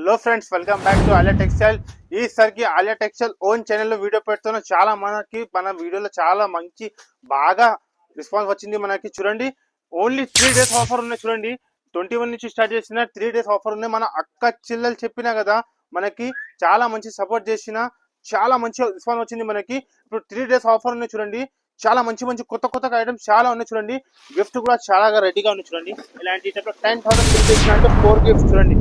Hello friends, welcome back to Alia textile. ఈసారికి Alia textile own ఛానల్లో video పెడుతున్నాం. చాలా మన వీడియోలో చాలా మంచి బాగా రెస్పాన్స్ వచ్చింది. మనకి చూడండి, ఓన్లీ 3 days ఆఫర్ ఉన్నాయి. చూడండి, 21 నుంచి స్టార్ట్ చేసిన 3 days ఆఫర్ ఉన్నాయి. మన అక్క చెల్లెలు చెప్పినా కదా, మనకి చాలా మంచి సపోర్ట్ చేసిన చాలా మంచి రెస్పాన్స్ వచ్చింది. మనకి ఇప్పుడు 3 days ఆఫర్ ఉన్నాయి. చూడండి, చాలా మంచి కొత్త ఐటమ్స్ చాలా ఉన్నాయి. చూడండి, గిఫ్ట్ కూడా చాలా రెడీగా ఉన్నాయి. చూడండి, ఇలాంటి 10,000 బిల్ చేసిన 4 గిఫ్ట్స్. చూడండి,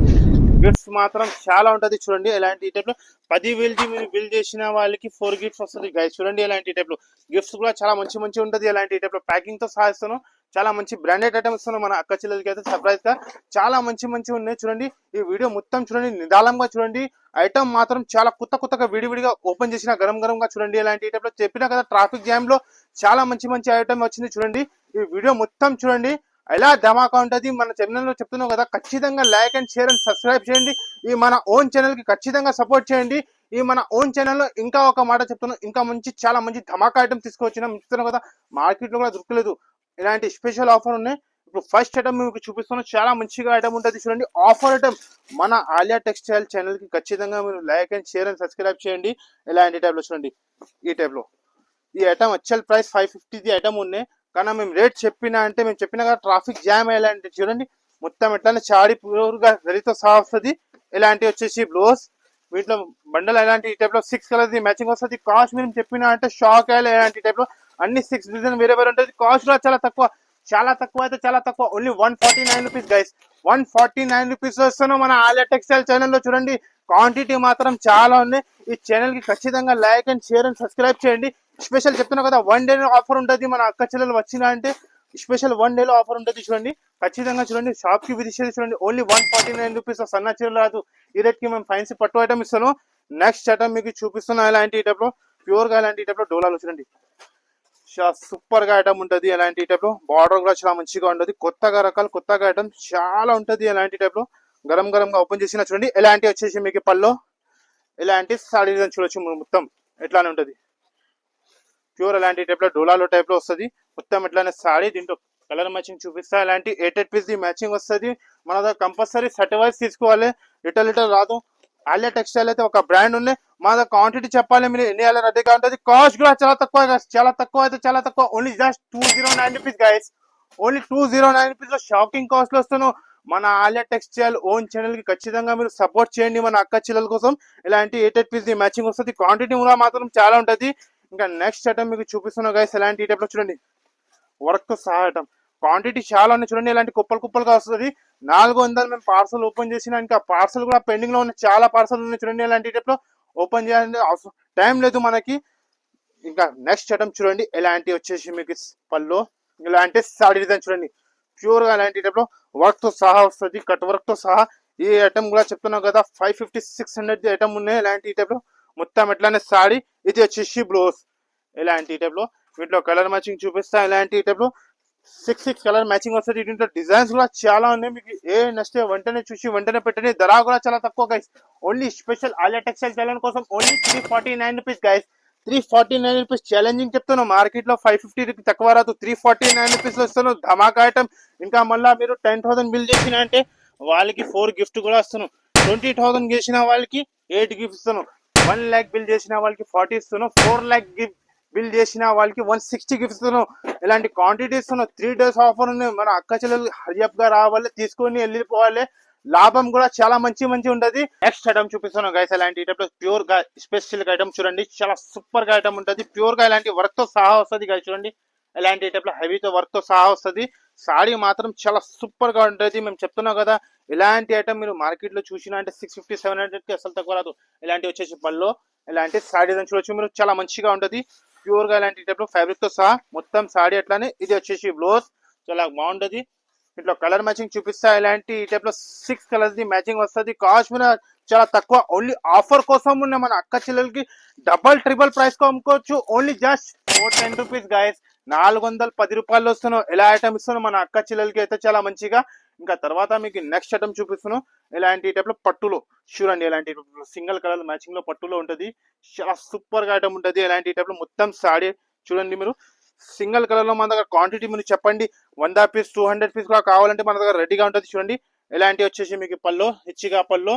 గిఫ్ట్స్ మాత్రం చాలా ఉంటది. చూడండి, ఇలాంటి టైప్ లో 10,000 మీరు బిల్ చేసిన వాళ్ళకి 4 గిఫ్ట్స్ వస్తుంది గైస్. చూడండి, ఇలాంటి టైప్ లో గిఫ్ట్స్ కూడా చాలా మంచి ఉంటది. ఇలాంటి టైప్ లో ప్యాకింగ్ తో సహా ఇస్తాను. చాలా మంచి బ్రాండెడ్ ఐటమ్స్ ఇస్తాను మన అక్క చెల్లెలకి అయితే సర్ప్రైజ్ గా. చాలా మంచి ఉన్నాయి. చూడండి, ఈ వీడియో మొత్తం చూడండి, నిదానంగా చూడండి. ఐటమ్ మాత్రం చాలా కొత్తగా విడివిడిగా ఓపెన్ చేసిన గరంగా. చూడండి, ఇలాంటి టైప్ లో చెప్పినా కదా, ట్రాఫిక్ జామ్ లో చాలా మంచి ఐటమ్ వచ్చింది. చూడండి, ఈ వీడియో మొత్తం చూడండి, ఎలా ధమాకా ఉంటది. మన ఛానల్ లో చెప్తున్నాం కదా, ఖచ్చితంగా like and share and subscribe చేయండి. ఈ మన ఓన్ ఛానల్ కి ఖచ్చితంగా సపోర్ట్ చేయండి. ఈ మన ఓన్ ఛానల్లో ఇంకా ఒక మాట చెప్తున్నాం, ఇంకా చాలా మంచి ధమాకా ఐటమ్ తీసుకొచ్చినాం. చెప్తున్నాం కదా, మార్కెట్ లో కూడా దొరకలేదు. ఇలాంటి స్పెషల్ ఆఫర్ ఉన్నాయి. ఇప్పుడు ఫస్ట్ ఐటమ్ మీకు చూపిస్తున్నాం, చాలా మంచిగా ఐటమ్ ఉంటుంది. చూడండి, ఆఫర్ ఐటమ్ మన ఆలియా టెక్స్టైల్ ఛానల్ కి ఖచ్చితంగా మీరు like and share and subscribe చేయండి. ఇలాంటి టైప్ లో చూడండి, ఈ టైప్ లో ఈ ఐటమ్ యాక్చువల్ ప్రైస్ 550 ఐటమ్ ఉన్నాయి. కానీ మేము రేట్ చెప్పినా అంటే, మేము చెప్పినా కదా ట్రాఫిక్ జామ్ అయ్యేలాంటి. చూడండి, మొత్తం ఎట్లానే చాడి ప్యూర్గా జరితో సహా వస్తుంది. ఇలాంటి వచ్చేసి బ్లౌజ్, వీటిలో బండల్ ఇలాంటి ఈ టైప్ లో 6 కలర్స్ మ్యాచింగ్ వస్తుంది. కాస్ట్ మేము చెప్పినా అంటే షాక్ అయ్యాలి. ఇలాంటి టైప్ లో అన్ని 6 డిజైన్ వేరే ఉంటుంది. కాస్ట్ కూడా చాలా తక్కువ అయితే చాలా తక్కువ. Only 149 rupees guys. 149 రూపీస్ వస్తున్నాం మన ఆలియా టెక్స్టైల్ ఛానల్లో. చూడండి, క్వాంటిటీ మాత్రం చాలా ఉన్నాయి. ఈ ఛానల్ కి ఖచ్చితంగా like and share and subscribe చేయండి. స్పెషల్ చెప్తున్నా కదా, 1 day ఆఫర్ ఉంటుంది. మన అక్క చెల్లెలు వచ్చినా అంటే స్పెషల్ 1 day ఆఫర్ ఉంటుంది. చూడండి, ఖచ్చితంగా చూడండి, షాప్ కి విజిట్ చేసి చూడండి. Only 149 rupees. సన్న చీరలు రాదు, ఈ రేట్ కి మేము ఫ్యాన్సీ పట్టు ఐటమ్ ఇస్తాను. నెక్స్ట్ ఐటమ్ మీకు చూపిస్తున్నా, ఇలాంటి టైప్ లో ప్యూర్ గా ఇలాంటి టైప్ లో డోలాలు. చూడండి, సూపర్ గా ఐటమ్ ఉంటుంది. ఇలాంటి టైప్ లో బార్డర్ కూడా చాలా మంచిగా ఉంటుంది. కొత్తగా ఐటమ్ చాలా ఉంటుంది. ఇలాంటి టైప్ లో గరంగా ఓపెన్ చేసిన. చూడండి, ఇలాంటి వచ్చేసి మీకు పల్లో ఇలాంటి సాడీ చూడొచ్చు. మొత్తం ఎట్లానే ఉంటుంది. ప్యూర్ ఇలాంటి టైప్ లో డోలాలో టైప్ లో వస్తుంది. మొత్తం ఎట్లానే సాడీ. దీంట్లో కలర్ మ్యాచింగ్ చూపిస్తా. ఇలాంటి 8 పీస్ మ్యాచింగ్ వస్తుంది. మన దగ్గర కంపల్సరీ సర్టివైజ్ తీసుకోవాలి. లిటర్ రాదు. ఆలియా టెక్స్టైల్ అయితే ఒక బ్రాండ్ ఉంది. మా దగ్గర క్వాంటిటీ చెప్పాలి, మీరు ఎన్ని వేల రెడీగా ఉంటుంది. కాస్ట్ కూడా చాలా తక్కువ. Only just 209 rupees guys. Only 209 rupees లో షాకింగ్ కాస్ట్ లో వస్తాను. మన ఆలియా టెక్స్టైల్ ఓన్ ఛానల్ కి ఖచ్చితంగా మీరు సపోర్ట్ చేయండి. మన అక్క చెల్లెల కోసం ఇలాంటి 8 పీస్ మ్యాచింగ్ వస్తుంది. క్వాంటిటీ కూడా మాత్రం చాలా ఉంటుంది. ఇంకా నెక్స్ట్ ఐటమ్ మీకు చూపిస్తున్నా గైస్. ఇలాంటి టైప్ లో చూడండి, వర్క్ తో సహా ఐటమ్. క్వాంటిటీ చాలా ఉన్నాయి. చూడండి, ఇలాంటి కుప్పలుగా వస్తుంది. 400 మేము పార్సల్ ఓపెన్ చేసిన. ఇంకా పార్సల్ కూడా పెండింగ్ లో ఉన్నాయి. చాలా పార్సల్ ఉన్నాయి. చూడండి, ఇలాంటి టైప్ లో ఓపెన్ చేయాలంటే టైం లేదు మనకి. ఇంకా నెక్స్ట్ ఐటమ్ చూడండి, ఇలాంటి వచ్చేసి మీకు పళ్ళు ఇలాంటి సాడీ డిజైన్. చూడండి, ప్యూర్ గా ఇలాంటి టైప్ లో వర్క్ తో సహా వస్తుంది. కట్ వర్క్ తో సహా. ఈ ఐటమ్ కూడా చెప్తున్నాం కదా, 550-600 ఐటమ్ ఉన్నాయి. ఇలాంటి టైప్ లో మొత్తం ఎట్లానే సాడీ. ఇది వచ్చేసి బ్లౌజ్ ఇలాంటి టైప్ లో. వీటిలో కలర్ మ్యాచింగ్ చూపిస్తా. ఇలాంటి టైప్ లో 6 కలర్ మ్యాచింగ్ వస్తుంది. దీంట్లో డిజైన్స్ కూడా చాలా ఉన్నాయి. మీకు ఏ నచ్చితే వెంటనే పెట్టండి. ధర కూడా చాలా తక్కువ guys. Only special Aliya textile channel కోసం only 349 rupees guys. 349 rupees challenging చెప్తాను. మార్కెట్ లో 550 రూపీస్ తక్కువ రాదు. 349 రూపీస్ లో ఇస్తాను ధమాకా ఐటమ్. ఇంకా మళ్ళీ మీరు 10,000 బిల్ చేసిన అంటే వాళ్ళకి 4 గిఫ్ట్ కూడా ఇస్తాను. 20,000 చేసిన వాళ్ళకి 8 గిఫ్ట్ ఇస్తాను. 1 lakh బిల్ చేసిన వాళ్ళకి 40 ఇస్తాను. 4 lakh బిల్ చేసిన వాళ్ళకి 160 గిఫ్ట్ ఇస్తాను. ఇలాంటి క్వాంటిటీ ఇస్తున్నాను. 3 days ఆఫర్ ఉంది. మన అక్క చెల్లెలు హరియప్ గా రావాలి, తీసుకొని వెళ్ళిపోవాలి. లాభం కూడా చాలా మంచి ఉంటది. నెక్స్ట్ ఐటమ్ చూపిస్తాను గైస్. ఇలాంటి ప్యూర్ గా స్పెషల్ ఐటమ్ చూడండి, చాలా సూపర్ గా ఐటమ్ ఉంటుంది. ప్యూర్ గా ఇలాంటి వర్క్ తో సహా వస్తుంది గైస్. చూడండి, ఇలాంటి హెవీతో వర్క్ తో సహా వస్తుంది. సాడీ మాత్రం చాలా సూపర్ గా ఉంటుంది. మేము చెప్తున్నాం కదా, ఇలాంటి ఐటమ్ మీరు మార్కెట్ లో చూసినా అంటే 650-700 కి అసలు తక్కువ రాదు. ఇలాంటి వచ్చేసి పళ్ళు ఇలాంటి సాడీ చూడొచ్చు మీరు, చాలా మంచిగా ఉంటుంది. ప్యూర్ గా ఇలాంటి టైప్ లో ఫ్యాబ్రిక్ తో సహా మొత్తం సాడీ అట్లానే. ఇది వచ్చేసి బ్లౌజ్, చాలా బాగుంటది. ఇట్లా కలర్ మ్యాచింగ్ చూపిస్తా. ఇలాంటి ఈ టైప్ లో 6 కలర్స్ మ్యాచింగ్ వస్తుంది. కాస్ట్ మీద చాలా తక్కువ. ఓన్లీ ఆఫర్ కోసం ఉన్న మన అక్క చెల్లెలకి ట్రిపుల్ ప్రైస్ కు అమ్ముకోవచ్చు. Only just 410 rupees guys. 410 రూపాయలు వస్తున్నాం. ఎలా ఐటమ్ ఇస్తున్నాం మన అక్క చెల్లెలకి అయితే చాలా మంచిగా. ఇంకా తర్వాత మీకు నెక్స్ట్ ఐటమ్ చూపిస్తున్నాం. ఇలాంటి టైప్ లో పట్టులో చూడండి, ఇలాంటి సింగిల్ కలర్ మ్యాచింగ్ లో పట్టులో ఉంటది. చాలా సూపర్ గా ఐటమ్ ఉంటది. ఇలాంటి టైప్ లో మొత్తం సాడీ చూడండి. మీరు సింగిల్ కలర్ లో మన దగ్గర క్వాంటిటీ మీరు చెప్పండి, 100 పీస్ 200 పీస్ కూడా కావాలంటే మన దగ్గర రెడీగా ఉంటుంది. చూడండి, ఇలాంటి వచ్చేసి మీకు పళ్ళు హెచ్గా పళ్ళు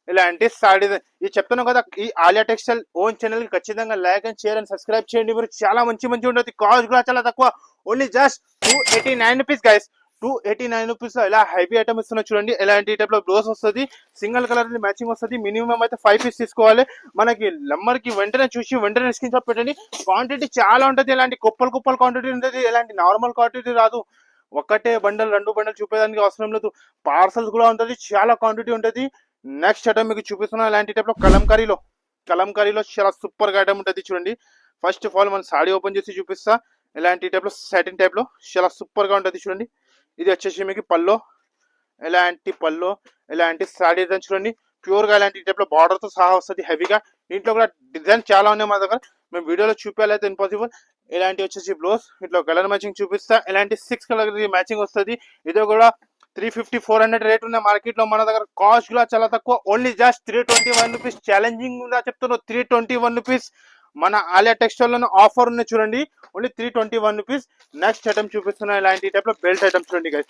ఇలాంటి సాడీ ఇది చెప్తున్నాం కదా. ఈ ఆలియా టెక్స్టైల్ ఓన్ ఛానల్ కి ఖచ్చితంగా like and share and subscribe చేయండి. మీరు చాలా మంచి మంచి ఉంటుంది. కాస్ట్ కూడా చాలా తక్కువ, only just 289 rupees guys. 289 rupees లో ఇలా హెవీ ఐటమ్ ఇస్తున్నా చూడండి. ఇలాంటి టైప్ లో బ్లౌజ్ వస్తుంది, సింగిల్ కలర్ మ్యాచింగ్ వస్తుంది. మినిమం అయితే 5 పీస్ తీసుకోవాలి. మనకి నెంబర్ కి వెంటనే చూసి వెంటనే స్క్రీన్ షాట్ పెట్టండి. క్వాంటిటీ చాలా ఉంటుంది, ఇలాంటి కుప్పలు క్వాంటిటీ ఉంటుంది, ఇలాంటి నార్మల్ క్వాంటిటీ రాదు. ఒకటే బండల్ 2 బండల్ చూపేదానికి అవసరం లేదు. పార్సల్స్ కూడా ఉంటుంది, చాలా క్వాంటిటీ ఉంటుంది. నెక్స్ట్ ఐటమ్ మీకు చూపిస్తున్నా ఇలాంటి టైప్ లో కలంకారీలో చాలా సూపర్ గా ఐటమ్ ఉంటుంది చూడండి. ఫస్ట్ ఆఫ్ ఆల్ మనం సాడీ ఓపెన్ చేసి చూపిస్తా. ఇలాంటి టైప్ లో సాటిన్ టైప్ లో చాలా సూపర్ గా ఉంటుంది చూడండి. ఇది వచ్చేసి మీకు పల్లో, ఇలాంటి సాడీ డిజైన్ చూడండి. ప్యూర్ గా ఇలాంటి టైప్ లో బార్డర్ తో సహా వస్తుంది హెవీగా. దీంట్లో కూడా డిజైన్ చాలా ఉన్నాయి మా దగ్గర, మేము వీడియోలో చూపించాలైతే ఇంపాసిబుల్. ఇలాంటి వచ్చేసి బ్లౌజ్, ఇట్లా కలర్ మ్యాచింగ్ చూపిస్తా. ఇలాంటి 6 కలర్ మ్యాచింగ్ వస్తుంది. ఇది కూడా 350-400 రేట్ ఉన్న మార్కెట్ లో మన దగ్గర కాస్ట్ కూడా చాలా తక్కువ, ఓన్లీ జస్ట్ 321 రూపీస్. ఛాలెంజింగ్ గా చెప్తున్నాను, 321 రూపీస్. మన ఆలియా టెక్స్టైల్ లో ఆఫర్ ఉన్నాయి చూడండి, ఓన్లీ 321 రూపీస్. నెక్స్ట్ ఐటమ్ చూపిస్తున్నా ఇలాంటి టైప్ లో బెల్ట్ ఐటమ్ చూడండి గైస్.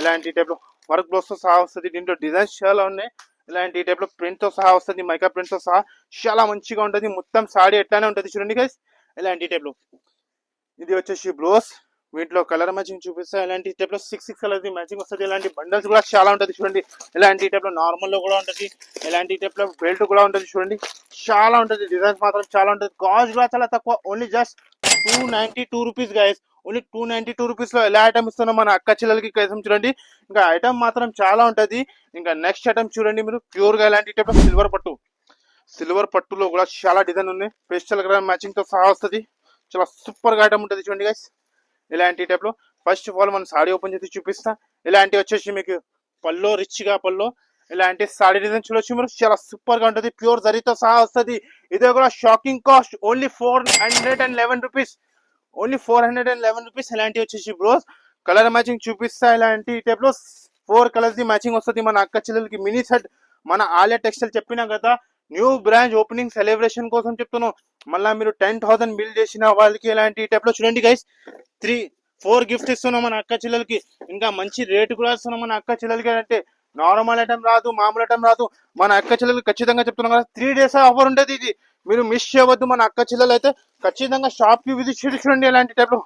ఇలాంటి టైప్ లో వర్క్ బ్లౌజ్ తో సహా వస్తుంది. దీంట్లో డిజైన్స్ చాలా ఉన్నాయి. ఇలాంటి టైప్ లో ప్రింట్ తో సహా వస్తుంది, మైకా ప్రింట్ తో సహా చాలా మంచిగా ఉంటుంది. మొత్తం సాడీ ఎట్లానే ఉంటుంది చూడండి గైస్. ఇలాంటి టైప్ లో ఇది వచ్చేసి బ్లౌజ్, వీటిలో కలర్ మ్యాచింగ్ చూపిస్తా. ఇలాంటి టైప్ లో 6 కలర్ మ్యాచింగ్ వస్తుంది. ఇలాంటి బండల్స్ కూడా చాలా ఉంటుంది చూడండి. ఇలాంటి టైప్ లో నార్మల్ లో కూడా ఉంటుంది, ఇలాంటి టైప్ లో బెల్ట్ కూడా ఉంటుంది చూడండి. చాలా ఉంటుంది, డిజైన్స్ మాత్రం చాలా ఉంటుంది. కాస్ట్ కూడా చాలా తక్కువ, only just 292 rupees guys. Only 292 rupees లో ఎలా ఐటమ్ ఇస్తున్నాం మన అక్క చెల్లెలకి కోసం చూడండి. ఇంకా ఐటమ్ మాత్రం చాలా ఉంటుంది. ఇంకా నెక్స్ట్ ఐటమ్ చూడండి మీరు, ప్యూర్ గా ఇలాంటి టైప్ లో సిల్వర్ పట్టులో కూడా చాలా డిజైన్ ఉన్నాయి. పేస్టల్ కలర్ మ్యాచింగ్ తో సహా వస్తుంది. చాలా సూపర్ గా ఐటమ్ ఉంటుంది చూడండి గైస్. ఇలాంటి టైప్ లో ఫస్ట్ ఆఫ్ ఆల్ మనం సాడీ ఓపెన్ చేసి చూపిస్తా. ఇలాంటి వచ్చేసి మీకు పల్లో, రిచ్ గా పల్లో, ఇలాంటి సాడీ డిజైన్ చూడొచ్చు మీరు. చాలా సూపర్ గా ఉంటుంది, ప్యూర్ జరీతో సహా వస్తుంది. ఇదే కూడా షాకింగ్ కాస్ట్, ఓన్లీ 411 రూపీస్. ఇలాంటి వచ్చేసి బ్రోస్ కలర్ మ్యాచింగ్ చూపిస్తా. ఇలాంటి టైప్ లో 4 కలర్స్ మ్యాచింగ్ వస్తుంది మన అక్క చెల్లెలకి. మినీ సెట్ మన ఆలియా టెక్స్టైల్ చెప్పినా కదా, న్యూ బ్రాంచ్ ఓపెనింగ్ సెలబ్రేషన్ కోసం చెప్తున్నాను. మళ్ళీ మీరు 10,000 బిల్ చేసిన వాళ్ళకి ఇలాంటి టైప్ లో చూడండి గైస్, 3-4 గిఫ్ట్ ఇస్తున్నాం మన అక్క చెల్లెలకి. ఇంకా మంచి రేటు కూడా ఇస్తున్నాం మన అక్క చెల్లెలకి. అంటే నార్మల్ ఐటమ్ రాదు, మామూలు ఐటమ్ రాదు. మన అక్క చెల్లెలకి ఖచ్చితంగా చెప్తున్నాం కదా, 3 డేస్ ఆఫర్ ఉంటుంది. ఇది మీరు మిస్ చేయవద్దు. మన అక్క చెల్లెలు అయితే ఖచ్చితంగా షాప్ కి విజిట్ చేసి చూడండి. ఇలాంటి టైప్ లో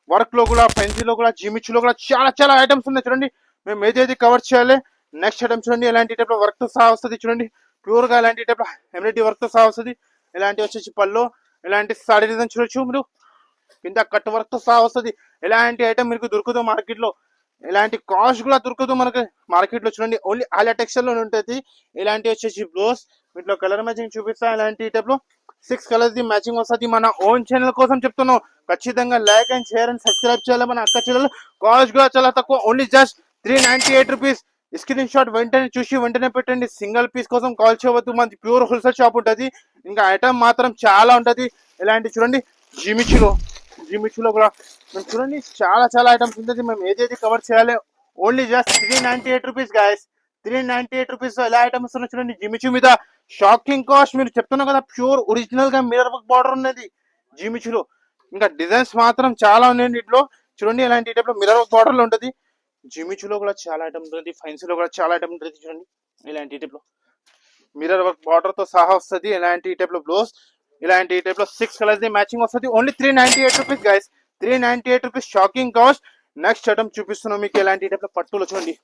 వర్క్ లో కూడా, పెన్సిల్ లో కూడా, జిమిచ్ లో కూడా చాలా ఐటమ్స్ ఉన్నాయి చూడండి. మేము ఏది కవర్ చేయాలి. నెక్స్ట్ ఐటమ్ చూడండి, ఇలాంటి టైప్ లో వర్క్ తో సహా వస్తుంది చూడండి. ప్యూర్ గా ఇలాంటి టైప్ లో ఎంబ్రాయిడరీ వర్క్ తో సహా వస్తుంది. ఇలాంటి వచ్చేసి పల్లో, ఇలాంటి సాడీ డిజైన్ చూడొచ్చు మీరు. కింద కట్ వర్క్ తో సహా వస్తుంది. ఇలాంటి ఐటమ్ మీకు దొరుకుతుంది మార్కెట్ లో. ఇలాంటి కాస్ట్ కూడా దొరకదు మనకి మార్కెట్ లో చూడండి, ఓన్లీ ఆలియా టెక్స్టైల్ లో ఉంటుంది. ఇలాంటి వచ్చేసి బ్లౌజ్, వీటిలో కలర్ మ్యాచింగ్ చూపిస్తా. ఇలాంటి టైప్ లో 6 కలర్స్ మ్యాచింగ్ వస్తుంది. మన ఓన్ ఛానల్ కోసం చెప్తున్నాం, ఖచ్చితంగా like and share and subscribe చేయాలి మన అక్క చెల్లెలు. కాస్ట్ కూడా చాలా తక్కువ, only just 398 rupees. Screen shot వెంటనే చూసి వెంటనే పెట్టండి. సింగిల్ పీస్ కోసం కాల్ చేయవద్దు, మనది ప్యూర్ హోల్సేల్ షాప్ ఉంటుంది. ఇంకా ఐటమ్ మాత్రం చాలా ఉంటుంది. ఇలాంటి చూడండి జిమిచ్లో కూడా మేము చూడండి చాలా ఐటమ్స్ ఉంటుంది. మేము ఏది కవర్ చేయాలి. Only just 398 rupees guys. 398 rupees ఎలా ఐటమ్స్ ఉన్నాయి చూడండి. జిమిచు మీద షాకింగ్ కాస్ట్. మీరు చెప్తున్నా కదా, ప్యూర్ ఒరిజినల్ గా మిర్రర్ వర్క్ బార్డర్ ఉన్నది జిమిచులో. ఇంకా డిజైన్స్ మాత్రం చాలా ఉన్నాయి ఇంట్లో చూడండి. ఇలాంటి టైప్ లో మిర్రర్ వర్క్ బార్డర్ లో ఉంటుంది. జిమిచులో కూడా చాలా ఐటమ్ ఉంటుంది, ఫైన్స్ లో కూడా చాలా ఐటమ్ ఉంటుంది చూడండి. ఇలాంటి టైప్ లో మిర్రర్ వర్క్ బార్డర్ తో సహా వస్తుంది. ఇలాంటి టైప్ లో బ్లౌజ్, ఇలాంటి టైప్ లో 6 కలర్స్ మ్యాచింగ్ వస్తుంది. Only 398 rupees guys. 398 rupees shocking cost. Next item చూపిస్తున్నాం మీకు. ఇలాంటి టైప్ లో పట్టులో చూడండి,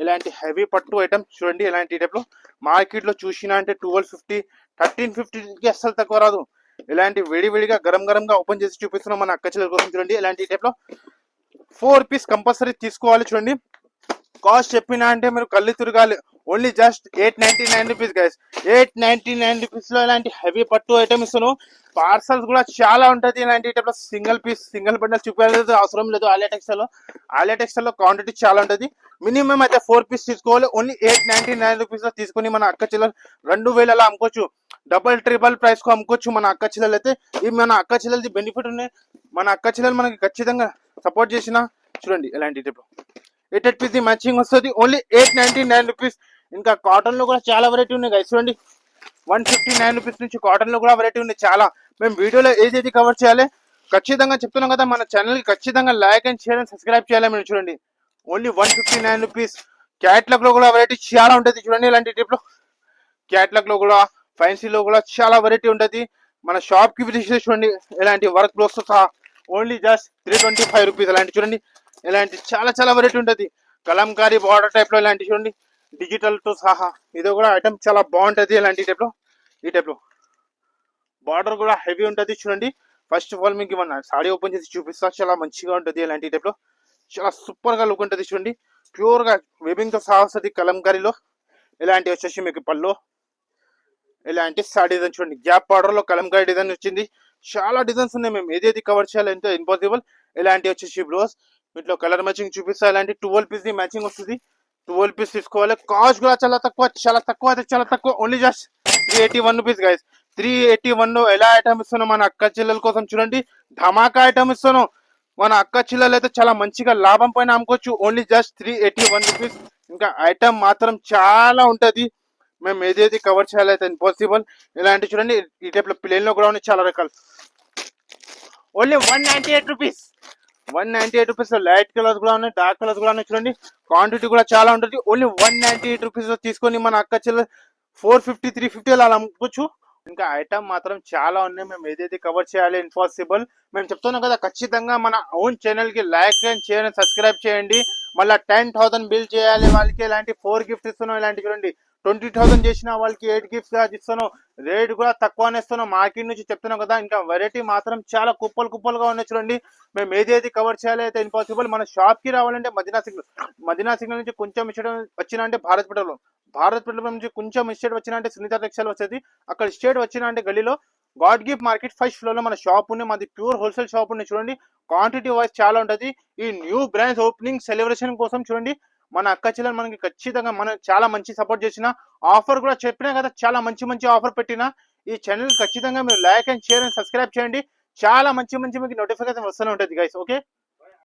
ఇలాంటి హెవీ పట్టు ఐటమ్ చూడండి. ఇలాంటి టైప్ లో మార్కెట్ లో చూసినా అంటే 1250, 1350కి అస్సలు తక్కువ రాదు. ఇలాంటి వేడిగా గరంగా ఓపెన్ చేసి చూపిస్తున్నాం మన అక్క చెల్లెల కోసం చూడండి. ఇలాంటి టైప్ లో 4 పీస్ కంపల్సరీ తీసుకోవాలి చూడండి. కాస్ట్ చెప్పినా అంటే మీరు కళ్ళు తిరగాలి. Only just 899 rupees guys. 899 rupees లో ఇలాంటి హెవీ పట్టు ఐటమ్ ఇస్తాను. పార్సల్స్ కూడా చాలా ఉంటుంది. ఇలాంటి టైప్ లో సింగిల్ బండల్ చూపించాలి అవసరం లేదు. ఆలియా టెక్స్టైల్ లో క్వాంటిటీ చాలా ఉంటుంది. మినిమం అయితే 4 పీస్ తీసుకోవాలి. ఓన్లీ 899 రూపీస్ లో తీసుకుని మన అక్క చెల్లెలు 2000 అలా అమ్ముకోవచ్చు. డబల్ ట్రిబల్ ప్రైస్ కు అమ్ముకోవచ్చు మన అక్క చెల్లెలు అయితే. ఇది మన అక్క చెల్లెలది బెనిఫిట్ ఉన్నాయి. మన అక్క చెల్లెలు మనకి ఖచ్చితంగా సపోర్ట్ చేసిన చూడండి. ఇలాంటి టైప్ లో 8 పీస్ మ్యాచింగ్ వస్తుంది. Only 899 rupees. ఇంకా కాటన్ లో కూడా చాలా వెరైటీ ఉన్నాయి గైస్ చూడండి. 159 రూపీస్ నుంచి కాటన్ లో కూడా వెరైటీ ఉన్నాయి చాలా. మేము వీడియోలో ఏది కవర్ చేయాలి ఖచ్చితంగా చెప్తున్నాం కదా. మన ఛానల్ కి ఖచ్చితంగా like and share and subscribe చేయాలి. మీరు చూడండి, ఓన్లీ 159 రూపీస్. క్యాట్లాగ్ లో కూడా వెరైటీ చాలా ఉంటుంది చూడండి. ఇలాంటి టైప్ లో క్యాట్లాగ్ లో కూడా ఫ్యాన్సీలో కూడా చాలా వెరైటీ ఉంటుంది. మన షాప్ కి విజిట్ చేసి చూడండి, ఇలాంటి వర్క్ బ్లౌస్ సహా ఓన్లీ జస్ట్ 325 రూపీస్. అలాంటి చూడండి, ఇలాంటి చాలా చాలా వెరైటీ ఉంటుంది. కలంకారీ బార్డర్ టైప్ లో ఇలాంటి చూడండి, డిజిటల్ తో సహా ఇది కూడా ఐటమ్ చాలా బాగుంటది. ఇలాంటి టైప్ లో ఈ టైప్ లో బార్డర్ కూడా హెవీ ఉంటుంది చూడండి. ఫస్ట్ ఆఫ్ ఆల్ మీకు ఇవన్న సాడీ ఓపెన్ చేసి చూపిస్తా, చాలా మంచిగా ఉంటుంది. ఇలాంటి టైప్ లో చాలా సూపర్ గా లుక్ ఉంటుంది చూడండి. ప్యూర్ గా వెబింగ్ తో సహా వస్తుంది కలంకారీలో. ఇలాంటి వచ్చేసి మీకు పళ్ళు, ఇలాంటి సాడీ డిజైన్ చూడండి, గ్యాప్ బార్డర్ లో కలంకారీ డిజైన్ వచ్చింది. చాలా డిజైన్స్ ఉన్నాయి, మేము ఏదేది కవర్ చేయాలి ఎంతో ఇంపాసిబుల్. ఇలాంటి వచ్చేసి బ్లౌజ్ వీటిలో కలర్ మ్యాచింగ్ చూపిస్తా. ఇలాంటి 12 పీస్ మ్యాచింగ్ వస్తుంది. 12 పీస్ తీసుకోవాలి. కాస్ట్ కూడా చాలా తక్కువ, చాలా తక్కువ అయితే చాలా తక్కువ. Only just 381 rupees guys. 381 ఎలా ఐటమ్ ఇస్తున్నాం మన అక్క చెల్లెల కోసం చూడండి, ధమాకా ఐటమ్ ఇస్తున్నాం. మన అక్క చెల్లెలు అయితే చాలా మంచిగా లాభం పైన అమ్ముకోవచ్చు. Only just 381 rupees. ఇంకా ఐటమ్ మాత్రం చాలా ఉంటది, మేము ఏదైతే కవర్ చేయాలైతే ఇంపాసిబుల్. ఇలాంటి చూడండి, ఈ టైప్ లో ప్లేన్ లో కూడా ఉన్నాయి చాలా రకాలు. Only 198 rupees. 198 రూపీస్ లో లైట్ కలర్స్ కూడా ఉన్నాయి, డార్క్ కలర్స్ కూడా ఉన్నాయి చూడండి. క్వాంటిటీ కూడా చాలా ఉంటుంది. ఓన్లీ 198 రూపీస్ లో తీసుకొని మన అక్క చెల్లె 450 350 అలా అమ్ముకోవచ్చు. ఇంకా ఐటమ్ మాత్రం చాలా ఉన్నాయి, మేము ఏదైతే కవర్ చేయాలి ఇంపాసిబుల్. మేము చెప్తున్నాం కదా, ఖచ్చితంగా మన ఓన్ ఛానల్ కి like and share and subscribe చేయండి. మళ్ళీ 10,000 బిల్ చేయాలి వాళ్ళకి. ఇలాంటి 4 గిఫ్ట్స్ ఇస్తున్నాం. ఇలాంటి చూడండి, 20,000 చేసిన వాళ్ళకి 8 గిఫ్ట్స్ గా ఇస్తున్నాం. రేట్ కూడా తక్కువనే ఇస్తున్నాం, మార్కెట్ నుంచి చెప్తున్నాం కదా. ఇంకా వెరైటీ మాత్రం చాలా కుప్పలు కుప్పలుగా ఉన్నాయి చూడండి. మేము ఏదైతే కవర్ చేయాలి అయితే ఇంపాసిబుల్. మన షాప్ కి రావాలంటే మదీనా సిగ్నల్ నుంచి కొంచెం ఇష్టం వచ్చిన అంటే భారత్ పెట్రోల్ నుంచి కొంచెం స్టేట్ వచ్చిన అంటే సునీత టెక్స్టైల్ వచ్చేది. అక్కడ స్టేట్ వచ్చిన అంటే గల్లీలో God gift market first floor లో మన షాప్ ఉంది. మాది ప్యూర్ హోల్సేల్ షాప్ ఉంది చూడండి. క్వాంటిటీ వైజ్ చాలా ఉంటది. ఈ న్యూ బ్రాంచ్ ఓపెనింగ్ సెలబ్రేషన్ కోసం చూడండి, మన అక్క చెల్లెలు మనకి ఖచ్చితంగా మనం చాలా మంచి సపోర్ట్ చేసిన, ఆఫర్ కూడా చెప్పినా కదా, చాలా మంచి మంచి ఆఫర్ పెట్టిన. ఈ ఛానల్ ఖచ్చితంగా మీరు like and share and subscribe చేయండి. చాలా మంచి మంచి మీకు నోటిఫికేషన్ వస్తూనే ఉంటుంది గైస్. ఓకే.